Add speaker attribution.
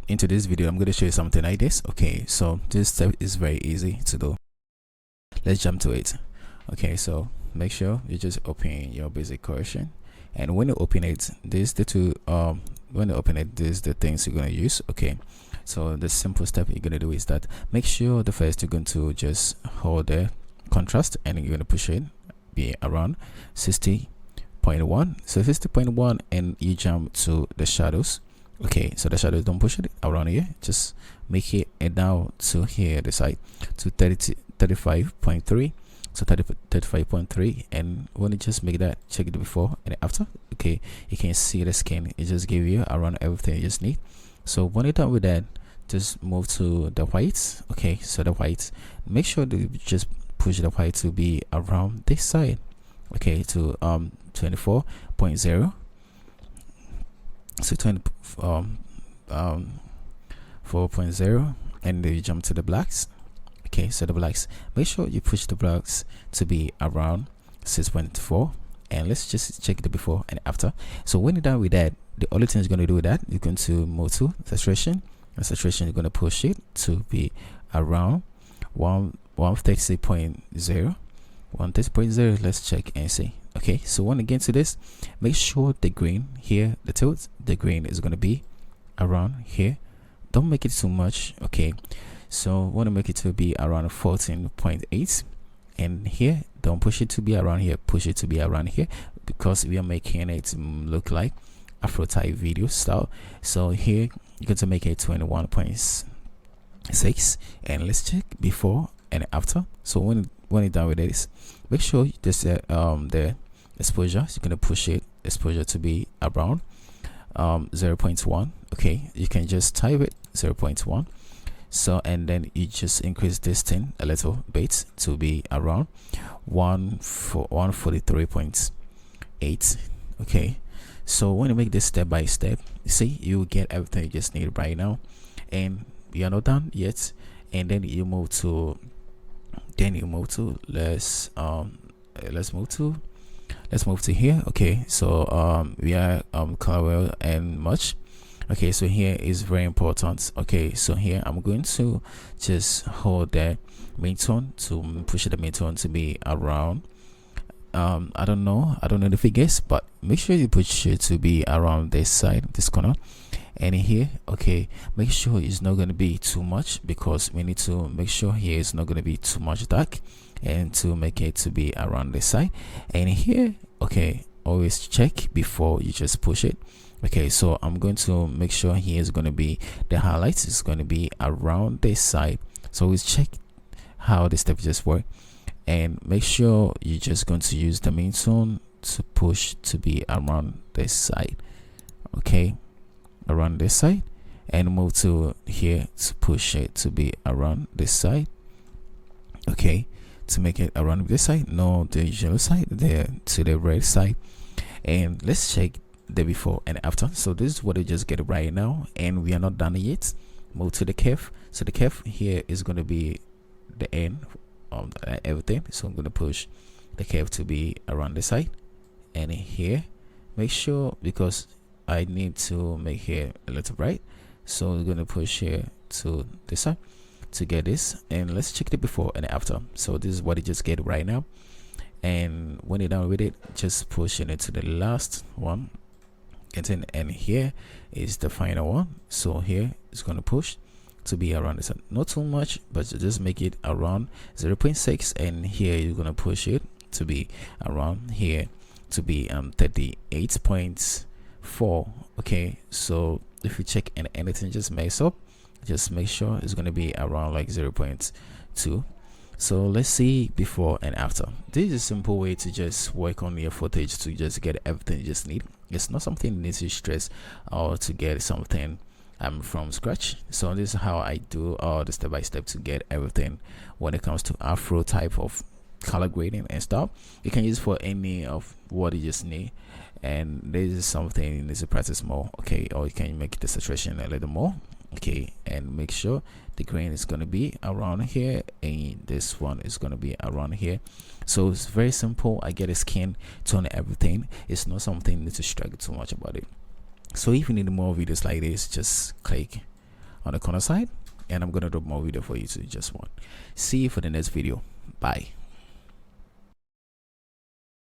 Speaker 1: into this video, I'm going to show you something like this. Okay, so this step is very easy to do. Let's jump to it. Okay, so make sure you just open your basic correction, and when you open it, this the two when you open it, this the things you're going to use. Okay, so the simple step you're going to do is that make sure the first you're going to just hold the contrast, and you're going to push it be around 60.1. So 60.1, and you jump to the shadows. Okay, so the shadows, don't push it around here, just make it down to here, the side to 35.3. So 35.3, and when you just make that, check it before and after. Okay, you can see the skin, it just give you around everything you just need. So when you're done with that, just move to the whites. Okay, so the whites, make sure that you just push the white to be around this side. Okay, to 24.0. So 4.0, and then you jump to the blacks. Okay, so the blacks, make sure you push the blacks to be around 6.4, and let's just check the before and after. So when you're done with that, the only thing is going to do that, you're going to move to saturation, and saturation, you're going to push it to be around 130.0. 130.0. Let's check and see. Okay, so when again to this, make sure the green here, the tilt, the green is going to be around here. Don't make it too much. Okay, so want to make it to be around 14.8, and here don't push it to be around here, push it to be around here, because we are making it look like Afro type video style. So here you're going to make it 21.6, and let's check before and after. So when you're done with this, make sure this the exposure, you're going to push it exposure to be around 0.1. okay, you can just type it 0.1. so, and then you just increase this thing a little bit to be around 143.8. okay, so when you make this step by step, you see you get everything you just need right now, and you're not done yet. And then you move to let's move to here. Okay, so we are color and much. Okay, so here is very important. Okay, so here I'm going to just hold the main tone to push the main tone to be around I don't know the figures, but make sure you push it to be around this side, this corner, and here. Okay, make sure it's not going to be too much, because we need to make sure here is not going to be too much dark, and to make it to be around this side. And here, okay, always check before you just push it. Okay, so I'm going to make sure here is going to be the highlights is going to be around this side. So always check how the step just work, and make sure you're just going to use the main tone to push to be around this side. Okay, around this side, and move to here to push it to be around this side. Okay, to make it around this side, no, the yellow side, there to the red side. And let's check the before and after. So this is what you just get right now, and we are not done yet. Move to the curve. So the curve here is going to be the end of everything, so I'm going to push the curve to be around the side. And here, make sure, because I need to make here a little bright, so we're going to push here to this side to get this. And let's check the before and after. So this is what you just get right now, and when you're done with it, just push it into the last one, and here is the final one. So here it's going to push to be around this, not too much, but just make it around 0.6, and here you're going to push it to be around here to be 38.4. okay, so if you check and anything just mess up, just make sure it's going to be around like 0.2. So let's see before and after. This is a simple way to just work on your footage to just get everything you just need. It's not something you need to stress or to get something from scratch. So this is how I do the step-by-step to get everything when it comes to Afro type of color grading and stuff. You can use for any of what you just need, and this is something you need to practice more. Okay, or you can make the saturation a little more. Okay, and make sure the grain is going to be around here, and this one is going to be around here. So it's very simple. I get a skin tone, everything. It's not something you need to struggle too much about it. So if you need more videos like this, just click on the corner side, and I'm gonna drop more video for you to just one. See you for the next video. Bye.